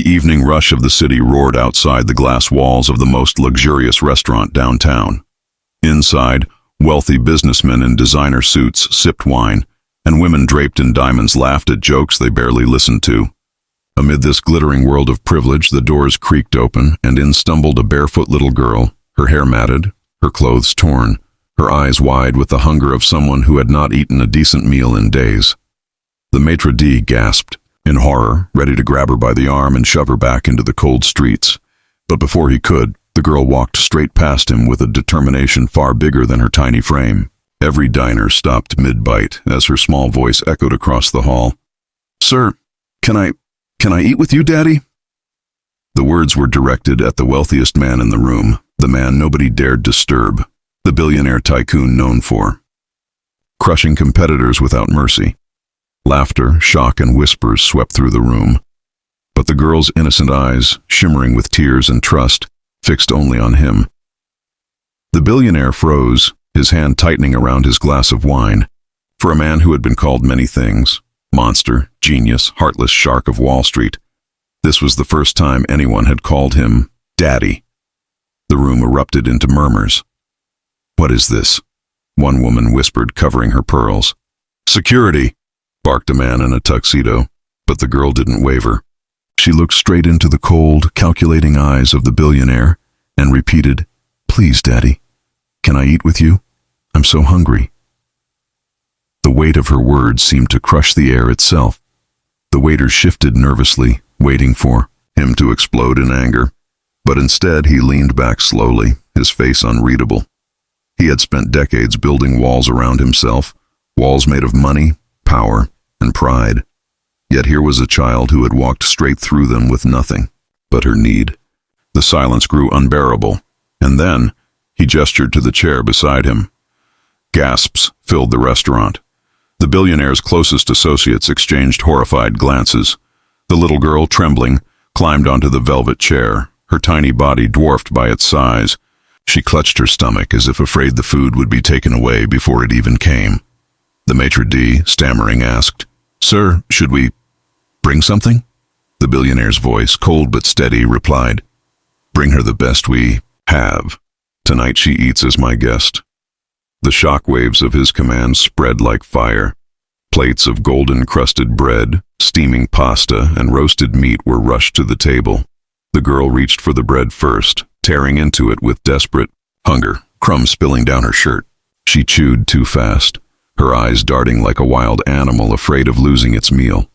The evening rush of the city roared outside the glass walls of the most luxurious restaurant downtown. Inside, wealthy businessmen in designer suits sipped wine, and women draped in diamonds laughed at jokes they barely listened to. Amid this glittering world of privilege, the doors creaked open, and in stumbled a barefoot little girl, her hair matted, her clothes torn, her eyes wide with the hunger of someone who had not eaten a decent meal in days. The maitre d' gasped, in horror, ready to grab her by the arm and shove her back into the cold streets. But before he could, the girl walked straight past him with a determination far bigger than her tiny frame. Every diner stopped mid-bite as her small voice echoed across the hall. "Sir, can I eat with you, Daddy?" The words were directed at the wealthiest man in the room, the man nobody dared disturb, the billionaire tycoon known for crushing competitors without mercy. Laughter, shock, and whispers swept through the room, but the girl's innocent eyes, shimmering with tears and trust, fixed only on him. The billionaire froze, his hand tightening around his glass of wine. For a man who had been called many things, monster, genius, heartless shark of Wall Street, this was the first time anyone had called him Daddy. The room erupted into murmurs. "What is this?" one woman whispered, covering her pearls. "Security!" barked a man in a tuxedo, but the girl didn't waver. She looked straight into the cold, calculating eyes of the billionaire and repeated, "Please, Daddy, can I eat with you? I'm so hungry." The weight of her words seemed to crush the air itself. The waiter shifted nervously, waiting for him to explode in anger, but instead he leaned back slowly, his face unreadable. He had spent decades building walls around himself, walls made of money, power, and pride. Yet here was a child who had walked straight through them with nothing but her need. The silence grew unbearable, and then he gestured to the chair beside him. Gasps filled the restaurant. The billionaire's closest associates exchanged horrified glances. The little girl, trembling, climbed onto the velvet chair, her tiny body dwarfed by its size. She clutched her stomach as if afraid the food would be taken away before it even came. The maitre d', stammering, asked, "Sir, should we bring something?" The billionaire's voice, cold but steady, replied, "Bring her the best we have. Tonight she eats as my guest." The shock waves of his command spread like fire. Plates of golden-crusted bread, steaming pasta, and roasted meat were rushed to the table. The girl reached for the bread first, tearing into it with desperate hunger, crumbs spilling down her shirt. She chewed too fast, her eyes darting like a wild animal afraid of losing its meal.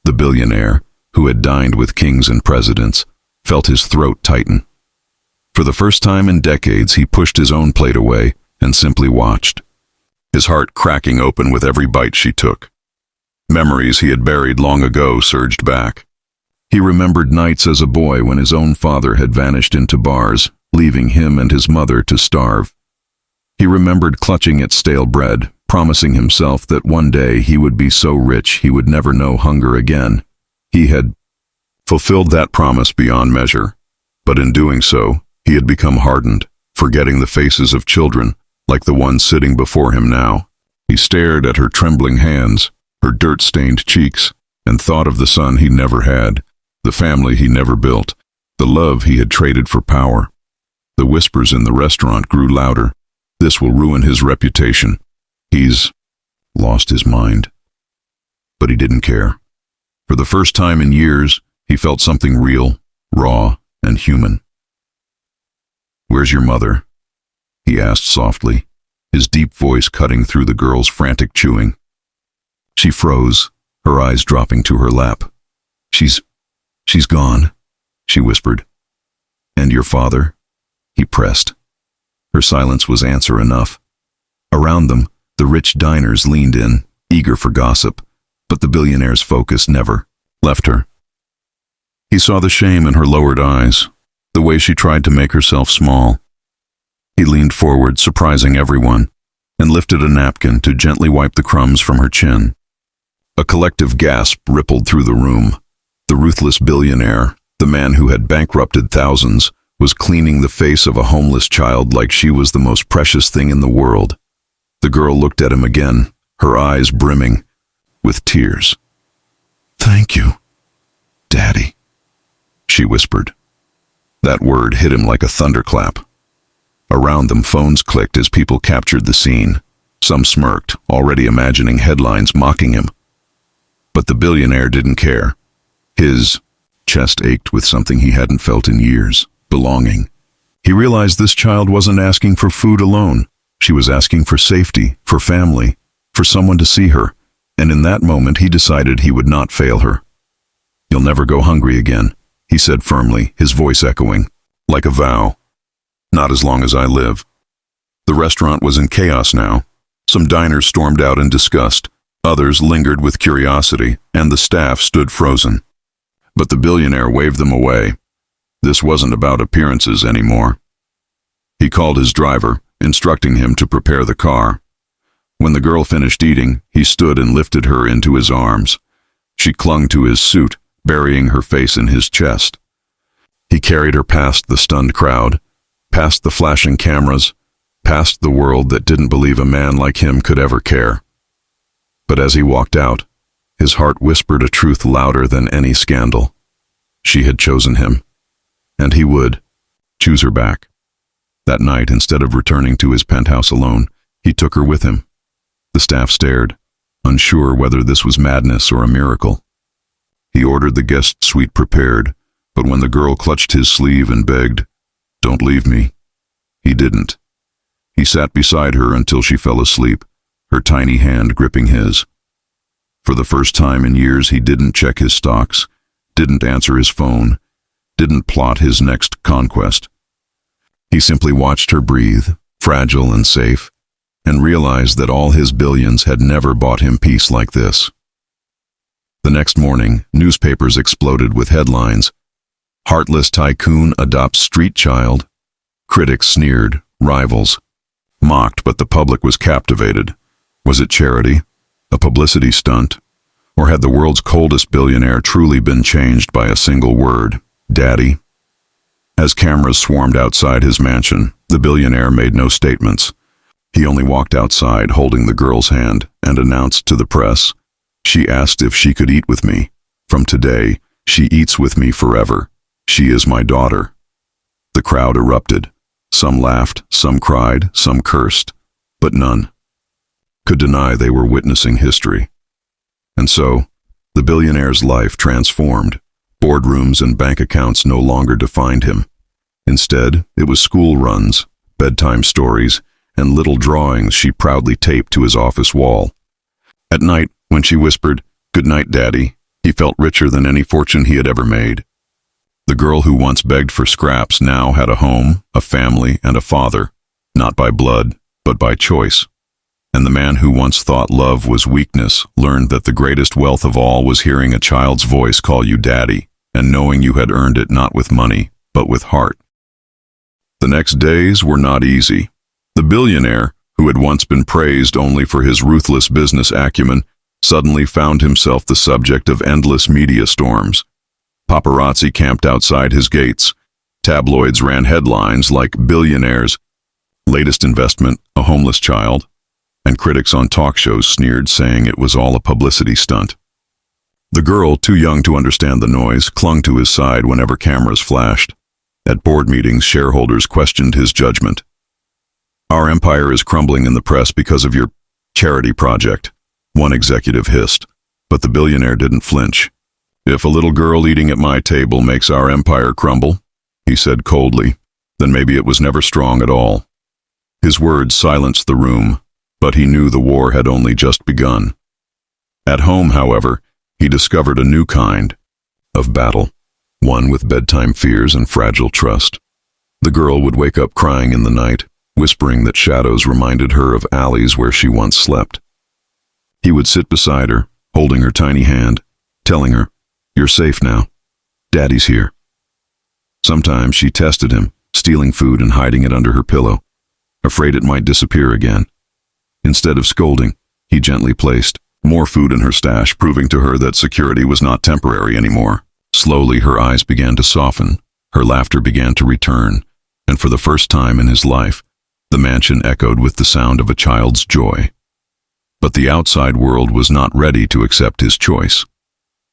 The billionaire, who had dined with kings and presidents, felt his throat tighten. For the first time in decades, he pushed his own plate away and simply watched, his heart cracking open with every bite she took. Memories he had buried long ago surged back. He remembered nights as a boy when his own father had vanished into bars, leaving him and his mother to starve. He remembered clutching at stale bread, promising himself that one day he would be so rich he would never know hunger again. He had fulfilled that promise beyond measure, but in doing so, he had become hardened, forgetting the faces of children, like the one sitting before him now. He stared at her trembling hands, her dirt-stained cheeks, and thought of the son he never had, the family he never built, the love he had traded for power. The whispers in the restaurant grew louder. "This will ruin his reputation. He's lost his mind." But he didn't care. For the first time in years, he felt something real, raw, and human. "Where's your mother?" he asked softly, his deep voice cutting through the girl's frantic chewing. She froze, her eyes dropping to her lap. She's gone," she whispered. "And your father?" he pressed. Her silence was answer enough. Around them, the rich diners leaned in, eager for gossip, but the billionaire's focus never left her. He saw the shame in her lowered eyes, the way she tried to make herself small. He leaned forward, surprising everyone, and lifted a napkin to gently wipe the crumbs from her chin. A collective gasp rippled through the room. The ruthless billionaire, the man who had bankrupted thousands, was cleaning the face of a homeless child like she was the most precious thing in the world. The girl looked at him again, her eyes brimming with tears. "Thank you, Daddy," she whispered. That word hit him like a thunderclap. Around them, phones clicked as people captured the scene. Some smirked, already imagining headlines mocking him. But the billionaire didn't care. His chest ached with something he hadn't felt in years: belonging. He realized this child wasn't asking for food alone. She was asking for safety, for family, for someone to see her. And in that moment, he decided he would not fail her. "You'll never go hungry again," he said firmly, his voice echoing, like a vow. "Not as long as I live." The restaurant was in chaos now. Some diners stormed out in disgust, others lingered with curiosity, and the staff stood frozen. But the billionaire waved them away. This wasn't about appearances anymore. He called his driver, instructing him to prepare the car. When the girl finished eating, he stood and lifted her into his arms. She clung to his suit, burying her face in his chest. He carried her past the stunned crowd, past the flashing cameras, past the world that didn't believe a man like him could ever care. But as he walked out, his heart whispered a truth louder than any scandal. She had chosen him, and he would choose her back. That night, instead of returning to his penthouse alone, he took her with him. The staff stared, unsure whether this was madness or a miracle. He ordered the guest suite prepared, but when the girl clutched his sleeve and begged, "Don't leave me," he didn't. He sat beside her until she fell asleep, her tiny hand gripping his. For the first time in years, he didn't check his stocks, didn't answer his phone, didn't plot his next conquest. He simply watched her breathe, fragile and safe, and realized that all his billions had never bought him peace like this. The next morning, newspapers exploded with headlines: "Heartless tycoon adopts street child." Critics sneered, rivals mocked, but the public was captivated. Was it charity? A publicity stunt? Or had the world's coldest billionaire truly been changed by a single word: Daddy? As cameras swarmed outside his mansion, the billionaire made no statements. He only walked outside holding the girl's hand and announced to the press, "She asked if she could eat with me. From today, she eats with me forever. She is my daughter." The crowd erupted. Some laughed, some cried, some cursed, but none could deny they were witnessing history. And so, the billionaire's life transformed. Boardrooms and bank accounts no longer defined him. Instead, it was school runs, bedtime stories, and little drawings she proudly taped to his office wall. At night, when she whispered, "Good night, Daddy," he felt richer than any fortune he had ever made. The girl who once begged for scraps now had a home, a family, and a father, not by blood, but by choice. And the man who once thought love was weakness learned that the greatest wealth of all was hearing a child's voice call you Daddy, and knowing you had earned it not with money, but with heart. The next days were not easy. The billionaire, who had once been praised only for his ruthless business acumen, suddenly found himself the subject of endless media storms. Paparazzi camped outside his gates. Tabloids ran headlines like "Billionaire's latest investment, a homeless child," and critics on talk shows sneered, saying it was all a publicity stunt. The girl, too young to understand the noise, clung to his side whenever cameras flashed. At board meetings, shareholders questioned his judgment. "Our empire is crumbling in the press because of your charity project," one executive hissed, but the billionaire didn't flinch. "If a little girl eating at my table makes our empire crumble," he said coldly, "then maybe it was never strong at all." His words silenced the room, but he knew the war had only just begun. At home, however, he discovered a new kind of battle, one with bedtime fears and fragile trust. The girl would wake up crying in the night, whispering that shadows reminded her of alleys where she once slept. He would sit beside her, holding her tiny hand, telling her, "You're safe now. Daddy's here." Sometimes she tested him, stealing food and hiding it under her pillow, afraid it might disappear again. Instead of scolding, he gently placed more food in her stash, proving to her that security was not temporary anymore. Slowly, her eyes began to soften, her laughter began to return, and for the first time in his life, the mansion echoed with the sound of a child's joy. But the outside world was not ready to accept his choice.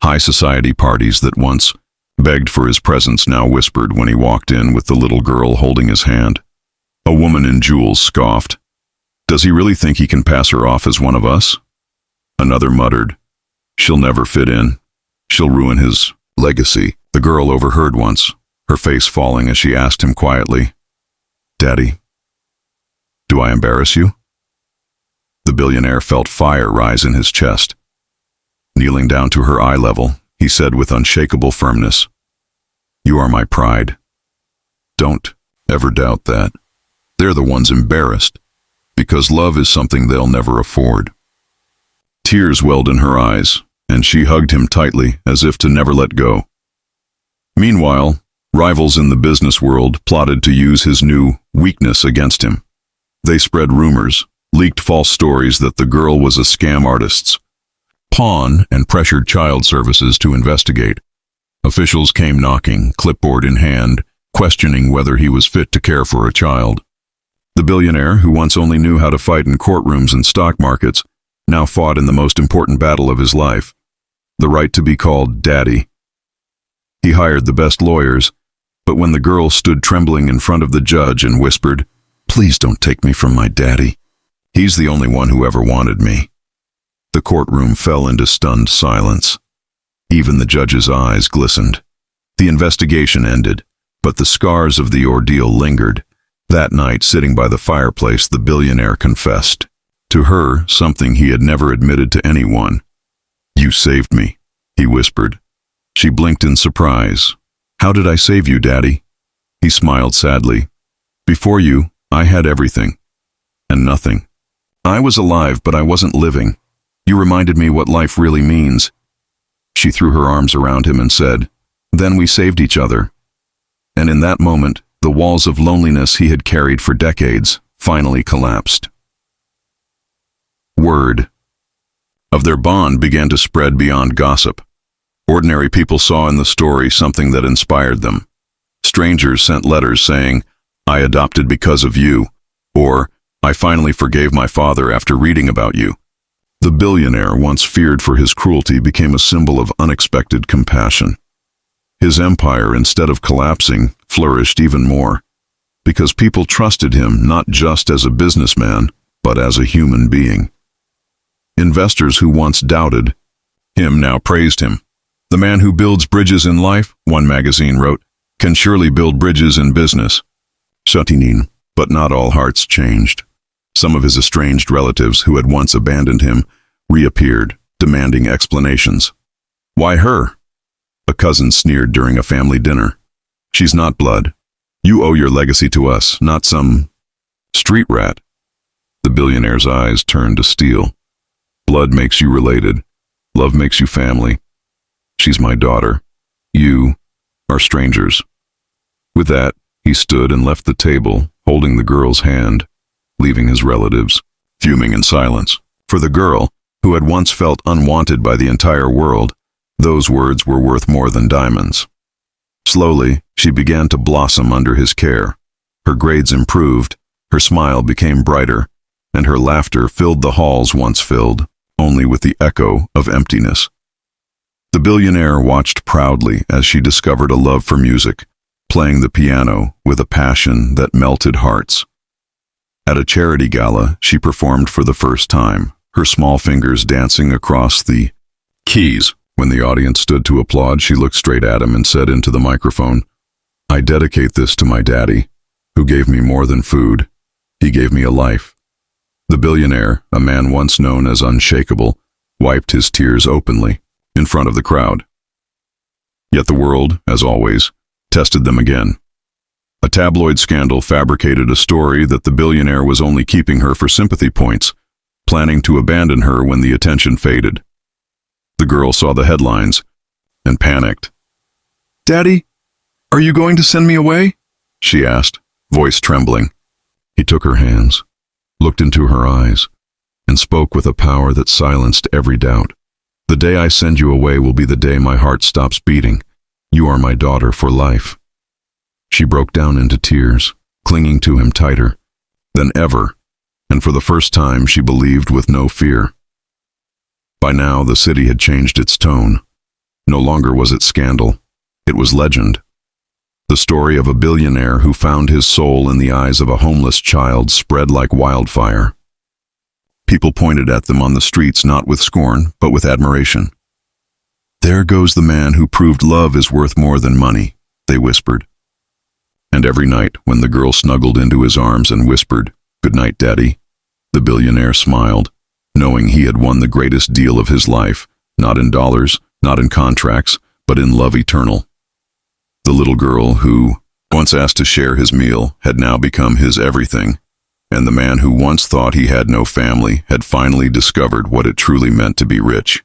High society parties that once begged for his presence, now whispered when he walked in with the little girl holding his hand. A woman in jewels scoffed. Does he really think he can pass her off as one of us? Another muttered, she'll never fit in. She'll ruin his legacy. The girl overheard once, her face falling as she asked him quietly, Daddy, do I embarrass you? The billionaire felt fire rise in his chest. Kneeling down to her eye level, he said with unshakable firmness, You are my pride. Don't ever doubt that. They're the ones embarrassed, because love is something they'll never afford. Tears welled in her eyes, and she hugged him tightly as if to never let go. Meanwhile, rivals in the business world plotted to use his new weakness against him. They spread rumors, leaked false stories that the girl was a scam artist's pawn, and pressured child services to investigate. Officials came knocking, clipboard in hand, questioning whether he was fit to care for a child. The billionaire, who once only knew how to fight in courtrooms and stock markets, now fought in the most important battle of his life, the right to be called Daddy. He hired the best lawyers, but when the girl stood trembling in front of the judge and whispered, Please don't take me from my daddy. He's the only one who ever wanted me. The courtroom fell into stunned silence. Even the judge's eyes glistened. The investigation ended, but the scars of the ordeal lingered. That night, sitting by the fireplace, the billionaire confessed. To her, something he had never admitted to anyone. You saved me, he whispered. She blinked in surprise. How did I save you, Daddy? He smiled sadly. Before you, I had everything. And nothing. I was alive, but I wasn't living. You reminded me what life really means. She threw her arms around him and said, Then we saved each other. And in that moment, the walls of loneliness he had carried for decades finally collapsed. Word of their bond began to spread beyond gossip. Ordinary people saw in the story something that inspired them. Strangers sent letters saying, I adopted because of you, or I finally forgave my father after reading about you. The billionaire, once feared for his cruelty, became a symbol of unexpected compassion. His empire, instead of collapsing, flourished even more, because people trusted him not just as a businessman, but as a human being. Investors who once doubted him now praised him. The man who builds bridges in life, one magazine wrote, can surely build bridges in business. Shutinin, but not all hearts changed. Some of his estranged relatives who had once abandoned him reappeared, demanding explanations. Why her? A cousin sneered during a family dinner. She's not blood. You owe your legacy to us, not some street rat. The billionaire's eyes turned to steel. Blood makes you related. Love makes you family. She's my daughter. You are strangers. With that, he stood and left the table, holding the girl's hand, leaving his relatives fuming in silence. For the girl, who had once felt unwanted by the entire world, those words were worth more than diamonds. Slowly, she began to blossom under his care. Her grades improved, her smile became brighter, and her laughter filled the halls once filled, only with the echo of emptiness. The billionaire watched proudly as she discovered a love for music, playing the piano with a passion that melted hearts. At a charity gala, she performed for the first time, her small fingers dancing across the keys. When the audience stood to applaud, she looked straight at him and said into the microphone, I dedicate this to my daddy, who gave me more than food. He gave me a life. The billionaire, a man once known as unshakable, wiped his tears openly in front of the crowd. Yet the world, as always, tested them again. A tabloid scandal fabricated a story that the billionaire was only keeping her for sympathy points, planning to abandon her when the attention faded. The girl saw the headlines and panicked. Daddy, are you going to send me away? She asked, voice trembling. He took her hands, looked into her eyes, and spoke with a power that silenced every doubt. The day I send you away will be the day my heart stops beating. You are my daughter for life. She broke down into tears, clinging to him tighter than ever, and for the first time she believed with no fear. By now the city had changed its tone. No longer was it scandal. It was legend. The story of a billionaire who found his soul in the eyes of a homeless child spread like wildfire. People pointed at them on the streets not with scorn, but with admiration. "There goes the man who proved love is worth more than money," they whispered. And every night, when the girl snuggled into his arms and whispered, "Good night, Daddy," the billionaire smiled, knowing he had won the greatest deal of his life, not in dollars, not in contracts, but in love eternal. The little girl who, once asked to share his meal, had now become his everything, and the man who once thought he had no family had finally discovered what it truly meant to be rich.